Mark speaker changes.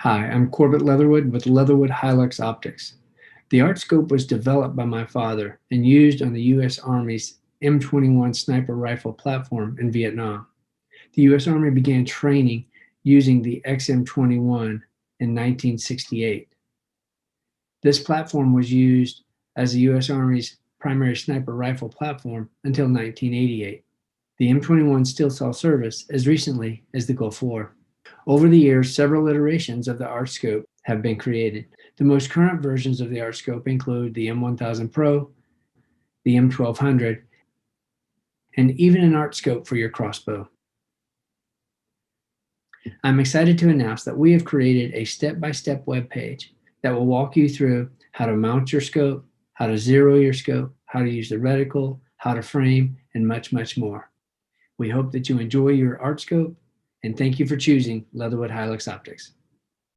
Speaker 1: Hi, I'm Corbett Leatherwood with Leatherwood Hi-Lux Optics. The A.R.T scope was developed by my father and used on the U.S. Army's M21 sniper rifle platform in Vietnam. The U.S. Army began training using the XM21 in 1968. This platform was used as the U.S. Army's primary sniper rifle platform until 1988. The M21 still saw service as recently as the Gulf War. Over the years, several iterations of the A.R.T scope have been created. The most current versions of the A.R.T scope include the M1000 Pro, the M1200, and even an A.R.T scope for your crossbow. I'm excited to announce that we have created a step-by-step web page that will walk you through how to mount your scope, how to zero your scope, how to use the reticle, how to frame, and much, much more. We hope that you enjoy your A.R.T scope, and thank you for choosing Leatherwood Hi-Lux Optics.